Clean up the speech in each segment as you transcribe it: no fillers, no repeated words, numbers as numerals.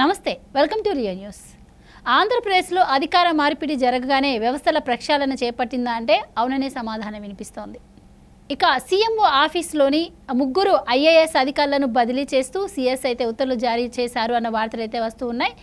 నమస్తే, welcome to real news. ఆంధ్రప్రదేశ్లో అధికార మార్పిడి జరగగానే వ్యవస్థల ప్రక్షాళన చేపట్టిందా అంటే అవుననే సమాధానం వినిపిస్తోంది. ఇక సీఎంఓ ఆఫీస్లోని 3 ఐఏఎస్ అధికారులను బదిలీ చేస్తూ సీఎస్ అయితే ఉత్తర్వులు జారీ చేశారు అన్న వార్తలు అయితే వస్తూ ఉన్నాయి.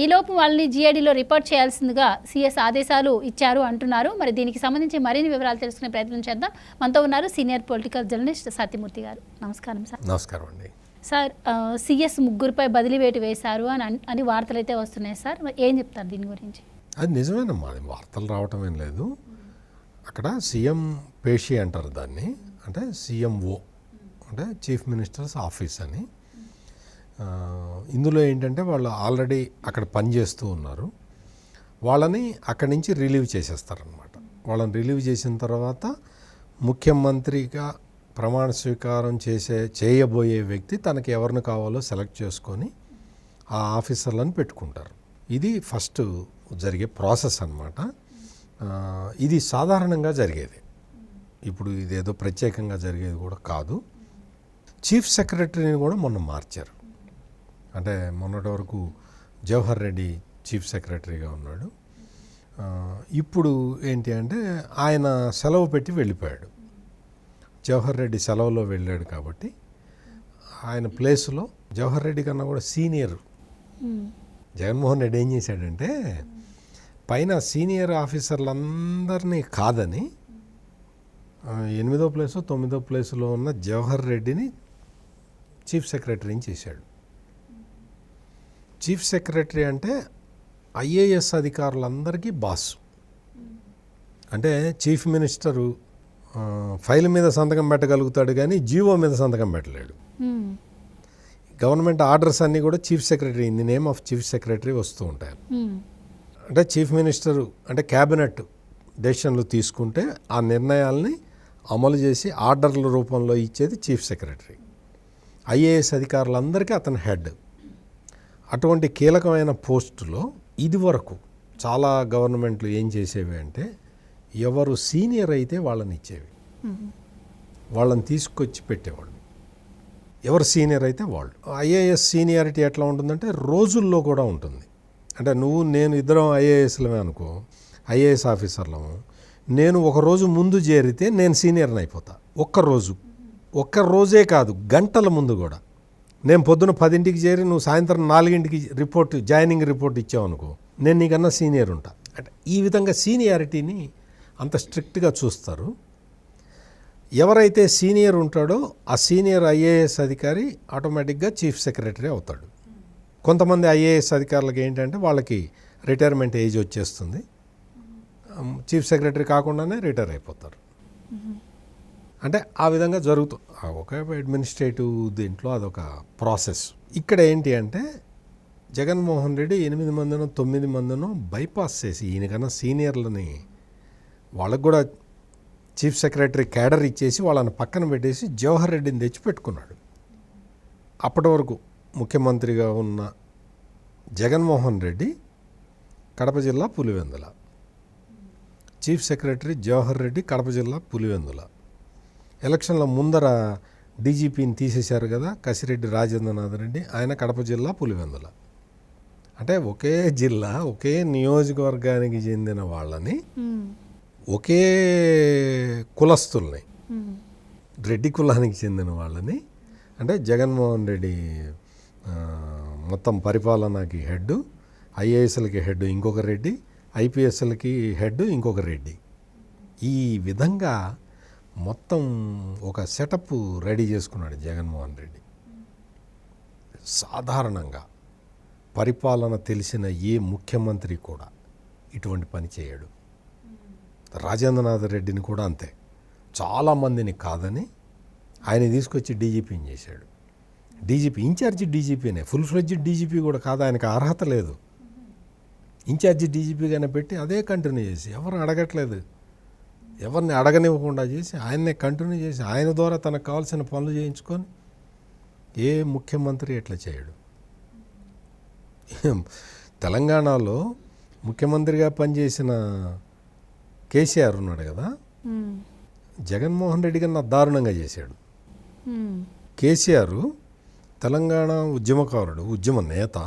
ఈలోపు వాళ్ళని జీఐడీలో రిపోర్ట్ చేయాల్సిందిగా సీఎస్ ఆదేశాలు ఇచ్చారు అంటున్నారు. మరి దీనికి సంబంధించి మరిన్ని వివరాలు తెలుసుకునే ప్రయత్నం చేద్దాం. మనతో ఉన్నారు సీనియర్ పొలిటికల్ జర్నలిస్ట్ సత్యమూర్తి గారు. నమస్కారం సార్. నమస్కారం అండి. సార్, సీఎస్ 3పై బదిలీ వేటు వేశారు అని వార్తలు అయితే వస్తున్నాయి సార్. ఏం చెప్తారు దీని గురించి? అది నిజమేనమ్మా, అది వార్తలు రావటం ఏం లేదు. అక్కడ సీఎం పేషి అంటారు దాన్ని, అంటే సీఎంఓ అంటే చీఫ్ మినిస్టర్స్ ఆఫీస్ అని. ఇందులో ఏంటంటే వాళ్ళు ఆల్రెడీ అక్కడ పనిచేస్తూ ఉన్నారు. వాళ్ళని అక్కడి నుంచి రిలీవ్ చేసేస్తారనమాట. వాళ్ళని రిలీవ్ చేసిన తర్వాత ముఖ్యమంత్రిగా ప్రమాణ స్వీకారం చేయబోయే వ్యక్తి తనకి ఎవరిని కావాలో సెలెక్ట్ చేసుకొని ఆ ఆఫీసర్లను పెట్టుకుంటారు. ఇది ఫస్ట్ జరిగే ప్రాసెస్ అన్నమాట. ఇది సాధారణంగా జరిగేది, ఇప్పుడు ఇదేదో ప్రత్యేకంగా జరిగేది కూడా కాదు. చీఫ్ సెక్రటరీని కూడా మొన్న మార్చారు. అంటే మొన్నటి వరకు జవహర్ రెడ్డి చీఫ్ సెక్రటరీగా ఉన్నాడు. ఇప్పుడు ఏంటి అంటే ఆయన సెలవు పెట్టి వెళ్ళిపోయాడు. జవహర్ రెడ్డి సెలవులో వెళ్ళాడు కాబట్టి ఆయన ప్లేస్లో జవహర్ రెడ్డి కన్నా కూడా సీనియర్ జగన్మోహన్ రెడ్డి ఏం చేశాడంటే పైన సీనియర్ ఆఫీసర్లందరినీ కాదని 8వ ప్లేసు 9వ ప్లేసులో ఉన్న జవహర్ రెడ్డిని చీఫ్ సెక్రటరీని చేశాడు. చీఫ్ సెక్రటరీ అంటే ఐఏఎస్ అధికారులందరికీ బాస్. అంటే చీఫ్ మినిస్టరు ఫైల్ మీద సంతకం పెట్టగలుగుతాడు కానీ జీవో మీద సంతకం పెట్టలేడు. గవర్నమెంట్ ఆర్డర్స్ అన్నీ కూడా chief secretary in the name of chief secretary వస్తూ ఉంటాయి. అంటే చీఫ్ మినిస్టరు అంటే క్యాబినెట్ డెసిషన్లు తీసుకుంటే ఆ నిర్ణయాల్ని అమలు చేసి ఆర్డర్ల రూపంలో ఇచ్చేది చీఫ్ సెక్రటరీ. ఐఏఎస్ అధికారులందరికీ అతను హెడ్. అటువంటి కీలకమైన పోస్టులో ఇదివరకు చాలా గవర్నమెంట్లు ఏం చేసేవి అంటే ఎవరు సీనియర్ అయితే వాళ్ళని ఇచ్చేవి, వాళ్ళని తీసుకొచ్చి పెట్టేవాళ్ళు. ఎవరు సీనియర్ అయితే వాళ్ళు. ఐఏఎస్ సీనియారిటీ ఎట్లా ఉంటుందంటే రోజుల్లో కూడా ఉంటుంది. అంటే నువ్వు నేను ఇద్దరం ఐఏఎస్లమే అనుకో, ఐఏఎస్ ఆఫీసర్లము. నేను ఒక రోజు ముందు చేరితే నేను సీనియర్ని అయిపోతా. ఒక్క రోజే కాదు, గంటల ముందు కూడా. నేను పొద్దున 10ంటికి చేరి నువ్వు సాయంత్రం 4ంటికి జాయినింగ్ రిపోర్ట్ ఇచ్చావు అనుకో, నేను నీకన్నా సీనియర్ ఉంటా. అంటే ఈ విధంగా సీనియారిటీని అంత స్ట్రిక్ట్గా చూస్తారు. ఎవరైతే సీనియర్ ఉంటాడో ఆ సీనియర్ ఐఏఎస్ అధికారి ఆటోమేటిక్గా చీఫ్ సెక్రటరీ అవుతాడు. కొంతమంది ఐఏఎస్ అధికారులకి ఏంటంటే వాళ్ళకి రిటైర్మెంట్ ఏజ్ వచ్చేస్తుంది, చీఫ్ సెక్రటరీ కాకుండానే రిటైర్ అయిపోతారు. అంటే ఆ విధంగా జరుగుతుంది. ఒక అడ్మినిస్ట్రేటివ్ దీంట్లో అదొక ప్రాసెస్. ఇక్కడ ఏంటి అంటే జగన్మోహన్ రెడ్డి 8 మందినో 9 మందినో బైపాస్ చేసి ఈయనకన్నా సీనియర్లని వాళ్ళకు కూడా చీఫ్ సెక్రటరీ క్యాడర్ ఇచ్చేసి వాళ్ళని పక్కన పెట్టేసి జవహర్ రెడ్డిని తెచ్చి పెట్టుకున్నాడు. అప్పటి వరకు ముఖ్యమంత్రిగా ఉన్న జగన్మోహన్ రెడ్డి కడప జిల్లా పులివెందుల, చీఫ్ సెక్రటరీ జవహర్ రెడ్డి కడప జిల్లా పులివెందుల. ఎలక్షన్ల ముందర డీజీపీని తీసేశారు కదా, కసిరెడ్డి రాజేంద్రనాథ్ రెడ్డి, ఆయన కడప జిల్లా పులివెందుల. అంటే ఒకే జిల్లా ఒకే నియోజకవర్గానికి చెందిన వాళ్ళని, ఒకే కులస్తుల్ని, రెడ్డి కులానికి చెందిన వాళ్ళని, అంటే జగన్మోహన్ రెడ్డి మొత్తం పరిపాలనకి హెడ్, ఐఏఎస్లకి హెడ్ ఇంకొక రెడ్డి, ఐపీఎస్లకి హెడ్ ఇంకొక రెడ్డి. ఈ విధంగా మొత్తం ఒక సెటప్ రెడీ చేసుకున్నాడు జగన్మోహన్ రెడ్డి. సాధారణంగా పరిపాలన తెలిసిన ఏ ముఖ్యమంత్రి కూడా ఇటువంటి పని చేయడు. రాజేంద్రనాథ్ రెడ్డిని కూడా అంతే. చాలామందిని కాదని ఆయన తీసుకొచ్చి డీజీపీని చేశాడు. డీజీపీ ఇన్ఛార్జి డీజీపీనే, ఫుల్ ఫ్లెడ్జ్డ్ డీజీపీ కూడా కాదు, ఆయనకు అర్హత లేదు. ఇన్ఛార్జి డీజీపీగానే పెట్టి అదే కంటిన్యూ చేసి ఎవరు అడగట్లేదు, ఎవరిని అడగనివ్వకుండా చేసి ఆయన్నే కంటిన్యూ చేసి ఆయన ద్వారా తనకు కావాల్సిన పనులు చేయించుకొని ఏ ముఖ్యమంత్రి ఎట్లా చేయడు. తెలంగాణలో ముఖ్యమంత్రిగా పనిచేసిన కేసీఆర్ ఉన్నాడు కదా, జగన్మోహన్ రెడ్డి కన్నా దారుణంగా చేశాడు. కేసీఆర్ తెలంగాణ ఉద్యమకారుడు, ఉద్యమ నేత.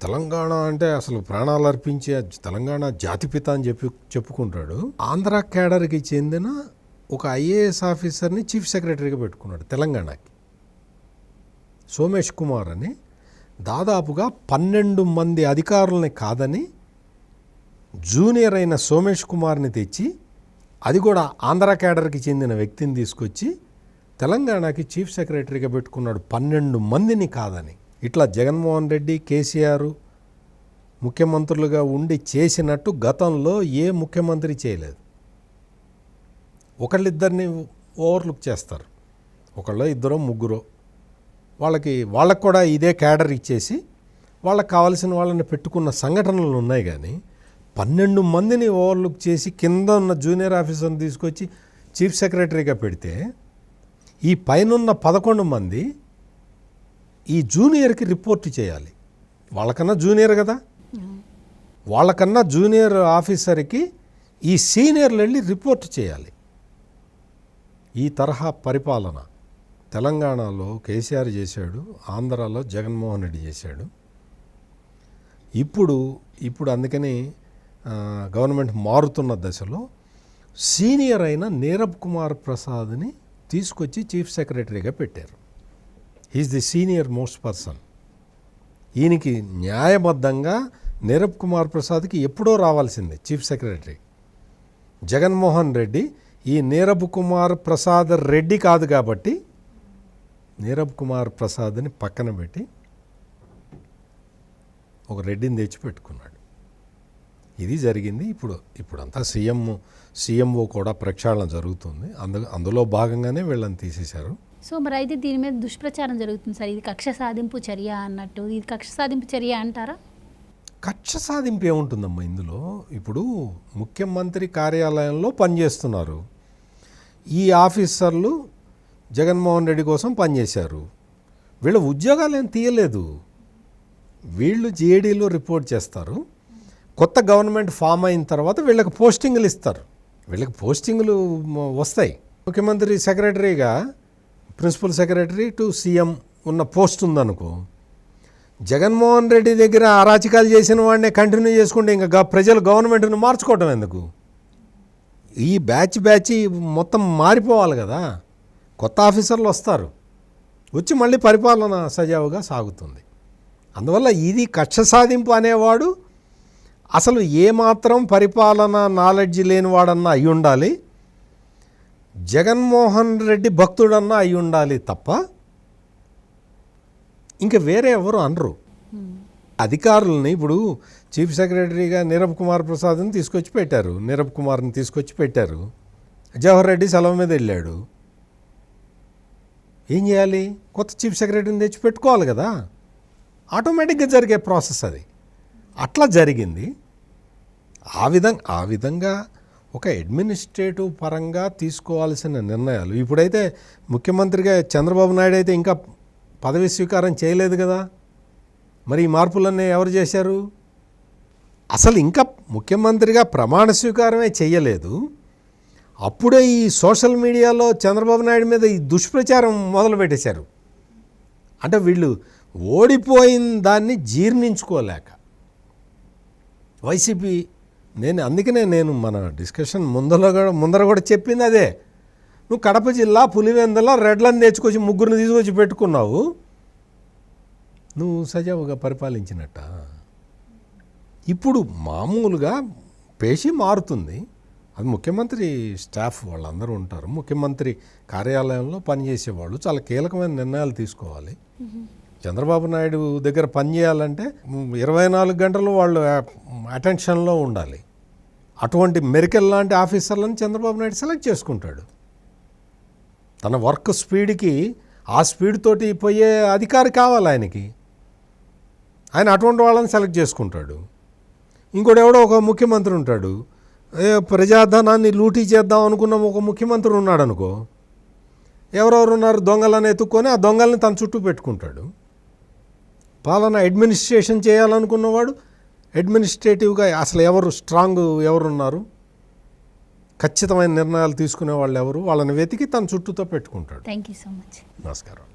తెలంగాణ అంటే అసలు ప్రాణాలు అర్పించే తెలంగాణ జాతిపిత అని చెప్పుకుంటాడు. ఆంధ్ర క్యాడర్కి చెందిన ఒక ఐఏఎస్ ఆఫీసర్ని చీఫ్ సెక్రటరీగా పెట్టుకున్నాడు తెలంగాణకి. సోమేష్ కుమార్ అని దాదాపుగా 12 మంది అధికారులని కాదని జూనియర్ అయిన సోమేష్ కుమార్ని తెచ్చి, అది కూడా ఆంధ్ర క్యాడర్కి చెందిన వ్యక్తిని తీసుకొచ్చి తెలంగాణకి చీఫ్ సెక్రటరీగా పెట్టుకున్నాడు. 12 మందిని కాదని. ఇట్లా జగన్మోహన్ రెడ్డి, కేసీఆర్ ముఖ్యమంత్రులుగా ఉండి చేసినట్టు గతంలో ఏ ముఖ్యమంత్రి చేయలేదు. ఒకళ్ళిద్దరిని ఓవర్లుక్ చేస్తారు, ఒకళ్ళో ఇద్దరో ముగ్గురో, వాళ్ళకి కూడా ఇదే క్యాడర్ ఇచ్చేసి వాళ్ళకి కావాల్సిన వాళ్ళని పెట్టుకున్న సంఘటనలు ఉన్నాయి. కానీ 12 మందిని ఓవర్లుక్ చేసి కింద ఉన్న జూనియర్ ఆఫీసర్ని తీసుకొచ్చి చీఫ్ సెక్రటరీగా పెడితే ఈ పైనున్న 11 మంది ఈ జూనియర్కి రిపోర్ట్ చేయాలి. వాళ్ళకన్నా జూనియర్ కదా, వాళ్ళకన్నా జూనియర్ ఆఫీసర్కి ఈ సీనియర్లు వెళ్ళి రిపోర్ట్ చేయాలి. ఈ తరహా పరిపాలన తెలంగాణలో కేసీఆర్ చేశాడు, ఆంధ్రాలో జగన్మోహన్ రెడ్డి చేశాడు. ఇప్పుడు అందుకని గవర్నమెంట్ మారుతున్న దశలో సీనియర్ అయిన నీరబ్ కుమార్ ప్రసాద్ని తీసుకొచ్చి చీఫ్ సెక్రటరీగా పెట్టారు. He is the senior most person. ఈయనకి న్యాయబద్ధంగా నీరబ్ కుమార్ ప్రసాద్కి ఎప్పుడో రావాల్సిందే చీఫ్ సెక్రటరీ. జగన్మోహన్ రెడ్డి ఈ నీరబ్ కుమార్ ప్రసాద్ రెడ్డి కాదు కాబట్టి నీరబ్ కుమార్ ప్రసాద్ని పక్కన పెట్టి ఒక రెడ్డిని తెచ్చిపెట్టుకున్నాడు. ఇది జరిగింది. ఇప్పుడంతా సీఎంఓ కూడా ప్రక్షాళన జరుగుతుంది. అందులో భాగంగానే వీళ్ళని తీసేశారు. సో మరి అయితే దీని మీద దుష్ప్రచారం జరుగుతుంది సార్. ఇది కక్ష సాధింపు చర్య అన్నట్టు, ఇది కక్ష సాధింపు చర్య అంటారా? కక్ష సాధింపు ఏముంటుందమ్మా ఇందులో? ఇప్పుడు ముఖ్యమంత్రి కార్యాలయంలో పనిచేస్తున్నారు ఈ ఆఫీసర్లు, జగన్మోహన్ రెడ్డి కోసం పనిచేశారు. వీళ్ళ ఉద్యోగాలు ఏం తీయలేదు. వీళ్ళు జేడీలో రిపోర్ట్ చేస్తారు. కొత్త గవర్నమెంట్ ఫామ్ అయిన తర్వాత వీళ్ళకి పోస్టింగ్లు ఇస్తారు. వీళ్ళకి పోస్టింగ్లు వస్తాయి. ముఖ్యమంత్రి సెక్రటరీగా ప్రిన్సిపల్ సెక్రటరీ టు సీఎం ఉన్న పోస్ట్ ఉందనుకో, జగన్మోహన్ రెడ్డి దగ్గర అరాచకాలు చేసిన వాడినే కంటిన్యూ చేసుకుంటే ఇంకా ప్రజలు గవర్నమెంట్ను మార్చుకోవటం ఎందుకు? ఈ బ్యాచ్ మొత్తం మారిపోవాలి కదా. కొత్త ఆఫీసర్లు వస్తారు, వచ్చి మళ్ళీ పరిపాలన సజావుగా సాగుతుంది. అందువల్ల ఇది కక్ష సాధింపు అనేవాడు అసలు ఏమాత్రం పరిపాలన నాలెడ్జ్ లేనివాడన్నా అయి ఉండాలి, జగన్మోహన్ రెడ్డి భక్తుడన్నా అయి ఉండాలి తప్ప ఇంకా వేరే ఎవరు అనరు. అధికారులని ఇప్పుడు చీఫ్ సెక్రటరీగా నీరబ్ కుమార్ ప్రసాద్ని తీసుకొచ్చి పెట్టారు, నీరబ్ కుమార్ని తీసుకొచ్చి పెట్టారు. జవహర్ రెడ్డి సెలవు మీద వెళ్ళాడు. ఏం చేయాలి? కొత్త చీఫ్ సెక్రటరీని తెచ్చి పెట్టుకోవాలి కదా. ఆటోమేటిక్గా జరిగే ప్రాసెస్ అది. అట్లా జరిగింది. ఆ విధంగా ఒక అడ్మినిస్ట్రేటివ్ పరంగా తీసుకోవాల్సిన నిర్ణయాలు. ఇప్పుడైతే ముఖ్యమంత్రిగా చంద్రబాబు నాయుడు అయితే ఇంకా పదవి స్వీకారం చేయలేదు కదా. మరి ఈ మార్పులన్నీ ఎవరు చేశారు? అసలు ఇంకా ముఖ్యమంత్రిగా ప్రమాణ స్వీకారమే చేయలేదు. అప్పుడే ఈ సోషల్ మీడియాలో చంద్రబాబు నాయుడు మీద ఈ దుష్ప్రచారం మొదలుపెట్టేశారు. అంటే వీళ్ళు ఓడిపోయిన దాన్ని జీర్ణించుకోలేక వైసీపీ, అందుకనే నేను మన డిస్కషన్ ముందర కూడా చెప్పింది అదే. నువ్వు కడప జిల్లా పులివెందుల రెడ్లను తెచ్చుకొచ్చి ముగ్గురిని తీసుకొచ్చి పెట్టుకున్నావు, నువ్వు సజావుగా పరిపాలించినట్ట. ఇప్పుడు మామూలుగా పేషి మారుతుంది. అది ముఖ్యమంత్రి స్టాఫ్ వాళ్ళందరూ ఉంటారు. ముఖ్యమంత్రి కార్యాలయంలో పనిచేసేవాళ్ళు చాలా కీలకమైన నిర్ణయాలు తీసుకోవాలి. చంద్రబాబు నాయుడు దగ్గర పనిచేయాలంటే 24 గంటలు వాళ్ళు అటెన్షన్లో ఉండాలి. అటువంటి మెరికల్ లాంటి ఆఫీసర్లను చంద్రబాబు నాయుడు సెలెక్ట్ చేసుకుంటాడు. తన వర్క్ స్పీడ్కి ఆ స్పీడ్ తోటి పోయే అధికారి కావాలి ఆయనకి. ఆయన అటువంటి వాళ్ళని సెలెక్ట్ చేసుకుంటాడు. ఇంకోటి ఎవడో ఒక ముఖ్యమంత్రి ఉంటాడు, ప్రజాధనాన్ని లూటీ చేద్దాం అనుకున్న ఒక ముఖ్యమంత్రి ఉన్నాడు అనుకో, ఎవరెవరు ఉన్నారు దొంగలను ఎత్తుక్కొని ఆ దొంగల్ని తన చుట్టూ పెట్టుకుంటాడు. పాలన అడ్మినిస్ట్రేషన్ చేయాలనుకున్నవాడు అడ్మినిస్ట్రేటివ్గా అసలు ఎవరు స్ట్రాంగ్ ఎవరున్నారు, ఖచ్చితమైన నిర్ణయాలు తీసుకునే వాళ్ళు ఎవరు, వాళ్ళని వెతికి తన చుట్టూతో పెట్టుకుంటాడు. Thank you so much. నమస్కారం.